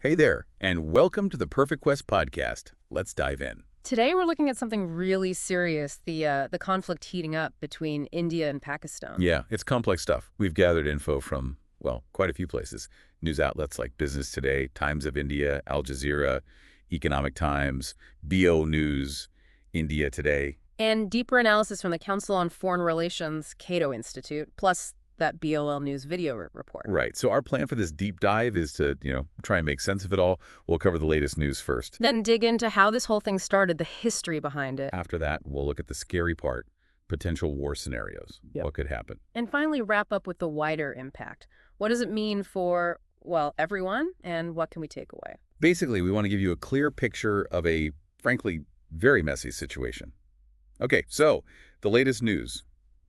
Hey there, and welcome to the Perfect Quest podcast. Let's dive in. Today we're looking at something really serious, the conflict heating up between India and Pakistan. Yeah, it's complex stuff. We've gathered info from, well, quite a few places. News outlets like Business Today, Times of India, Al Jazeera, Economic Times, BO News, India Today. And deeper analysis from the Council on Foreign Relations Cato Institute, plus that BOL News video report. Right. So our plan for this deep dive is to, try and make sense of it all. We'll cover the latest news first. Then dig into how this whole thing started, the history behind it. After that, we'll look at the scary part, potential war scenarios. Yep. What could happen? And finally wrap up with the wider impact. What does it mean for, well, everyone, and what can we take away? Basically, we want to give you a clear picture of a, frankly, very messy situation. Okay, so the latest news.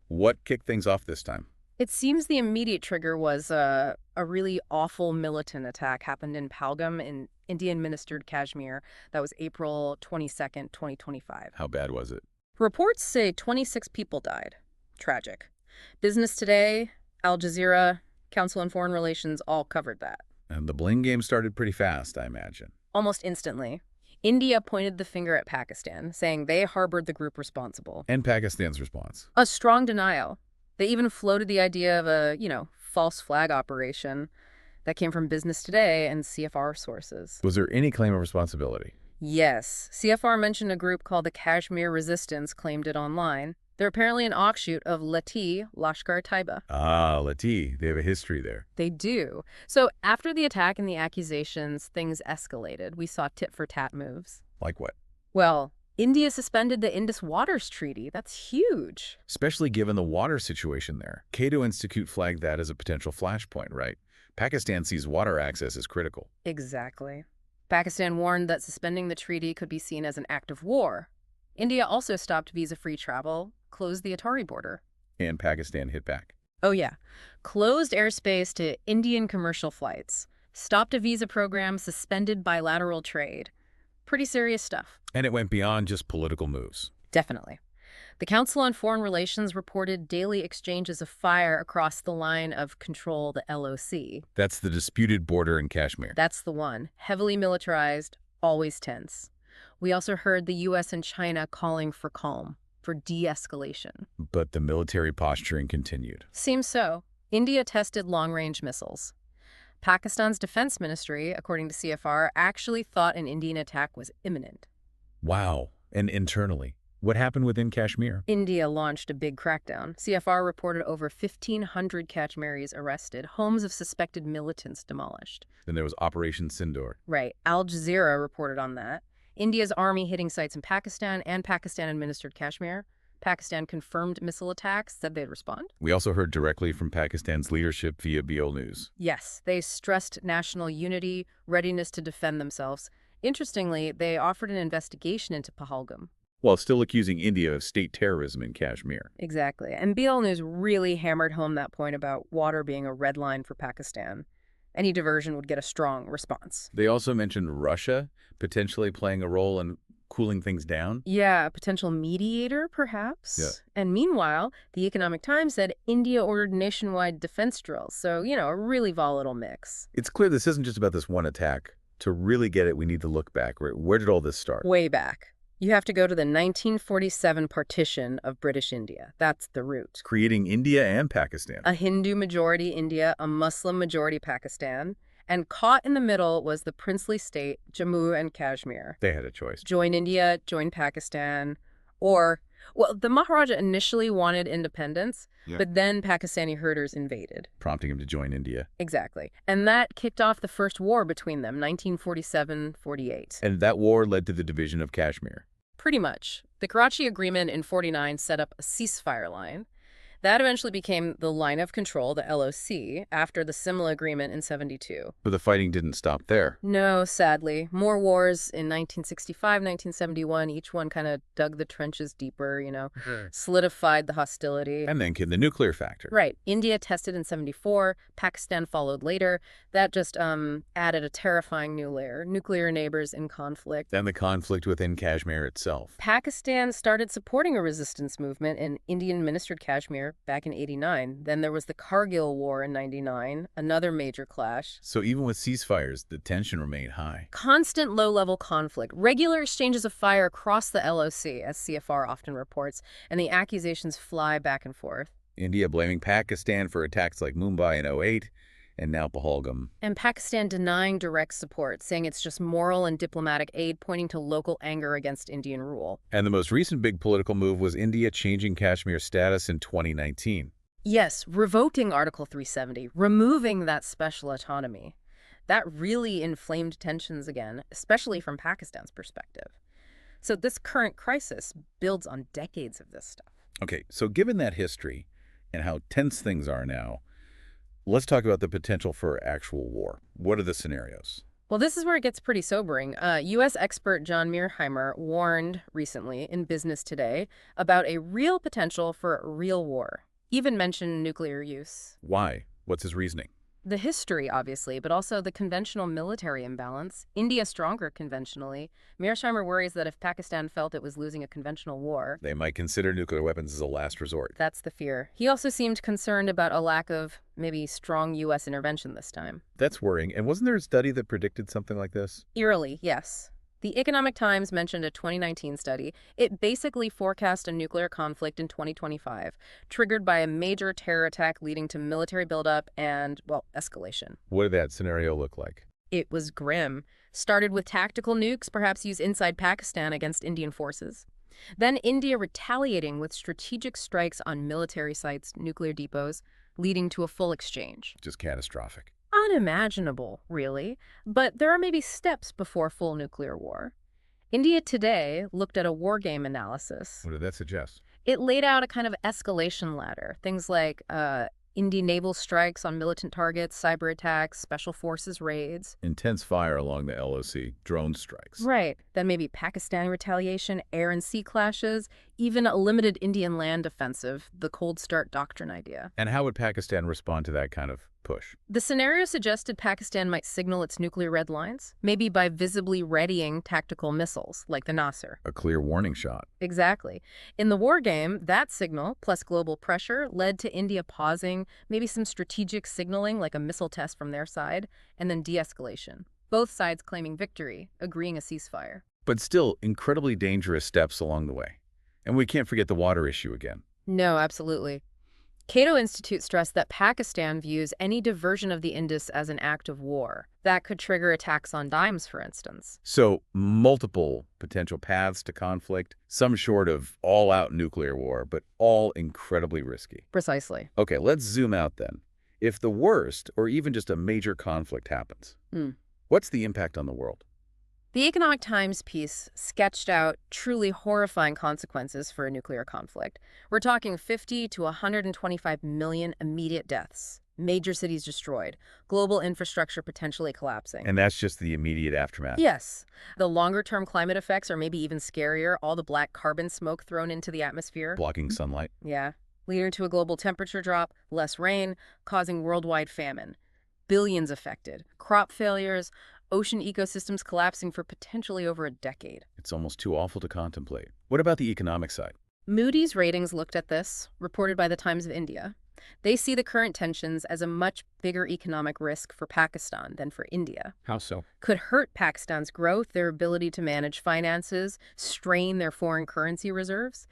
What kicked things off this time? It seems the immediate trigger was a really awful militant attack happened in Pahalgam in Indian-administered Kashmir. That was April 22nd, 2025. How bad was it? Reports say 26 people died. Tragic. Business Today, Al Jazeera, Council on Foreign Relations all covered that. And the blame game started pretty fast, I imagine. Almost instantly. India pointed the finger at Pakistan, saying they harbored the group responsible. And Pakistan's response? A strong denial. They even floated the idea of a, false flag operation that came from Business Today and CFR sources. Was there any claim of responsibility? Yes. CFR mentioned a group called the Kashmir Resistance claimed it online. They're apparently an offshoot of Lati, Lashkar-e-Taiba. Ah, Lati. They have a history there. They do. So after the attack and the accusations, things escalated. We saw tit-for-tat moves. Like what? Well, India suspended the Indus Waters Treaty. That's huge. Especially given the water situation there. Cato Institute flagged that as a potential flashpoint, right? Pakistan sees water access as critical. Exactly. Pakistan warned that suspending the treaty could be seen as an act of war. India also stopped visa-free travel, closed the Atari border. And Pakistan hit back. Oh yeah. Closed airspace to Indian commercial flights. Stopped a visa program, suspended bilateral trade. Pretty serious stuff. And it went beyond just political moves. Definitely. The Council on Foreign Relations reported daily exchanges of fire across the line of control, the LOC. That's the disputed border in Kashmir. That's the one. Heavily militarized, always tense. We also heard the U.S. and China calling for calm, for de-escalation. But the military posturing continued. Seems so. India tested long-range missiles. Pakistan's defense ministry, according to CFR, actually thought an Indian attack was imminent. Wow. And internally, what happened within Kashmir? India launched a big crackdown. CFR reported over 1,500 Kashmiris arrested, homes of suspected militants demolished. Then there was Operation Sindoor. Right. Al Jazeera reported on that. India's army hitting sites in Pakistan and Pakistan-administered Kashmir. Pakistan confirmed missile attacks, said they'd respond. We also heard directly from Pakistan's leadership via BO News. Yes, they stressed national unity, readiness to defend themselves. Interestingly, they offered an investigation into Pahalgam. While still accusing India of state terrorism in Kashmir. Exactly. And BL News really hammered home that point about water being a red line for Pakistan. Any diversion would get a strong response. They also mentioned Russia potentially playing a role in cooling things down. Yeah, a potential mediator, perhaps. Yeah. And meanwhile, the Economic Times said India ordered nationwide defense drills. So, a really volatile mix. It's clear this isn't just about this one attack. To really get it, we need to look back. Where did all this start? Way back. You have to go to the 1947 partition of British India. That's the root. Creating India and Pakistan. A Hindu-majority India, a Muslim-majority Pakistan. And caught in the middle was the princely state, Jammu and Kashmir. They had a choice. Join India, join Pakistan, or, well, the Maharaja initially wanted independence, but then Pakistani herders invaded. Prompting him to join India. Exactly. And that kicked off the first war between them, 1947-48. And that war led to the division of Kashmir. Pretty much. The Karachi Agreement in 49 set up a ceasefire line. That eventually became the line of control, the LOC, after the Simla Agreement in 72. But the fighting didn't stop there. No, sadly. More wars in 1965, 1971. Each one kind of dug the trenches deeper, solidified the hostility. And then came the nuclear factor. Right. India tested in 74. Pakistan followed later. That just added a terrifying new layer. Nuclear neighbors in conflict. Then the conflict within Kashmir itself. Pakistan started supporting a resistance movement in Indian-administered Kashmir, back in '89. Then there was the Kargil War in '99, another major clash. So even with ceasefires, the tension remained high. Constant low-level conflict, regular exchanges of fire across the LOC, as CFR often reports, and the accusations fly back and forth. India blaming Pakistan for attacks like Mumbai in '08, and now Pahalgam. And Pakistan denying direct support, saying it's just moral and diplomatic aid, pointing to local anger against Indian rule. And the most recent big political move was India changing Kashmir's status in 2019. Yes, revoking Article 370, removing that special autonomy. That really inflamed tensions again, especially from Pakistan's perspective. So this current crisis builds on decades of this stuff. Okay, so given that history and how tense things are now, let's talk about the potential for actual war. What are the scenarios? Well, this is where it gets pretty sobering. U.S. expert John Mearheimer warned recently in Business Today about a real potential for real war, even mentioned nuclear use. Why? What's his reasoning? The history, obviously, but also the conventional military imbalance. India stronger conventionally. Mearsheimer worries that if Pakistan felt it was losing a conventional war, They might consider nuclear weapons as a last resort. that's the fear. He also seemed concerned about a lack of maybe strong U.S. intervention this time. That's worrying. And wasn't there a study that predicted something like this? Eerily, yes. The Economic Times mentioned a 2019 study. It basically forecast a nuclear conflict in 2025, triggered by a major terror attack leading to military buildup and, well, escalation. What did that scenario look like? It was grim. Started with tactical nukes, perhaps used inside Pakistan against Indian forces. Then India retaliating with strategic strikes on military sites, nuclear depots, leading to a full exchange. Just catastrophic. Unimaginable, really. But there are maybe steps before full nuclear war. India Today looked at a war game analysis. What did that suggest? It laid out a kind of escalation ladder. Things like Indian naval strikes on militant targets, cyber attacks, special forces raids. Intense fire along the LOC, drone strikes. Right. Then maybe Pakistan retaliation, air and sea clashes, even a limited Indian land offensive, the cold start doctrine idea. And how would Pakistan respond to that kind of push? The scenario suggested Pakistan might signal its nuclear red lines, maybe by visibly readying tactical missiles, like the Nasser. A clear warning shot. Exactly. In the war game, that signal, plus global pressure, led to India pausing, maybe some strategic signaling, like a missile test from their side, and then de-escalation. Both sides claiming victory, agreeing a ceasefire. But still, incredibly dangerous steps along the way. And we can't forget the water issue again. No, absolutely. Cato Institute stressed that Pakistan views any diversion of the Indus as an act of war. That could trigger attacks on dimes, for instance. So, multiple potential paths to conflict, some short of all-out nuclear war, but all incredibly risky. Precisely. Okay, let's zoom out then. If the worst, or even just a major conflict happens, what's the impact on the world? The Economic Times piece sketched out truly horrifying consequences for a nuclear conflict. We're talking 50 to 125 million immediate deaths, major cities destroyed, global infrastructure potentially collapsing. And that's just the immediate aftermath. Yes. The longer-term climate effects are maybe even scarier, all the black carbon smoke thrown into the atmosphere. Blocking sunlight. Yeah. Leading to a global temperature drop, less rain, causing worldwide famine. Billions affected. Crop failures, ocean ecosystems collapsing for potentially over a decade. It's almost too awful to contemplate. What about the economic side? Moody's Ratings looked at this, reported by the Times of India. They see the current tensions as a much bigger economic risk for Pakistan than for India. How so? Could hurt Pakistan's growth, their ability to manage finances, strain their foreign currency reserves.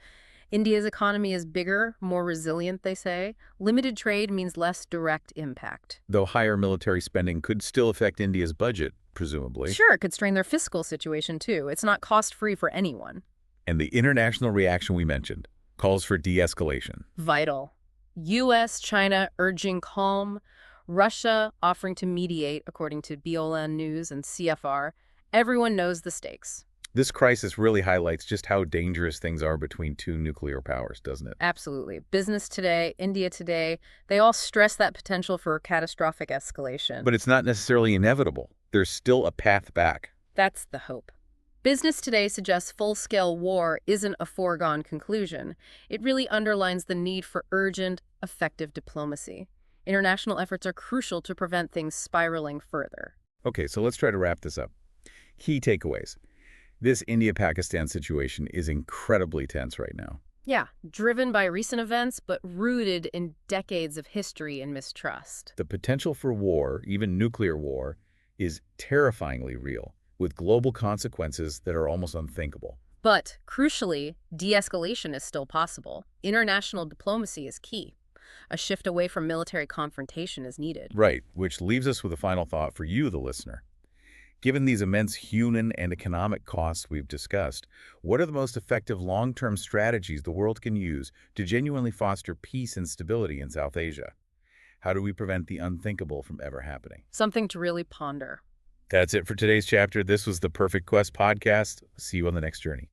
India's economy is bigger, more resilient, they say. Limited trade means less direct impact. Though higher military spending could still affect India's budget, presumably. Sure, it could strain their fiscal situation, too. It's not cost-free for anyone. And the international reaction we mentioned calls for de-escalation. Vital. U.S., China urging calm. Russia offering to mediate, according to BOLN News and CFR. Everyone knows the stakes. This crisis really highlights just how dangerous things are between two nuclear powers, doesn't it? Absolutely. Business Today, India Today, they all stress that potential for catastrophic escalation. But it's not necessarily inevitable. There's still a path back. That's the hope. Business Today suggests full-scale war isn't a foregone conclusion. It really underlines the need for urgent, effective diplomacy. International efforts are crucial to prevent things spiraling further. Okay, so let's try to wrap this up. Key takeaways. This India-Pakistan situation is incredibly tense right now. Yeah, driven by recent events, but rooted in decades of history and mistrust. The potential for war, even nuclear war, is terrifyingly real, with global consequences that are almost unthinkable. But, crucially, de-escalation is still possible. International diplomacy is key. A shift away from military confrontation is needed. Right, which leaves us with a final thought for you, the listener. Given these immense human and economic costs we've discussed, what are the most effective long-term strategies the world can use to genuinely foster peace and stability in South Asia? How do we prevent the unthinkable from ever happening? Something to really ponder. That's it for today's chapter. This was the Perfect Quest podcast. See you on the next journey.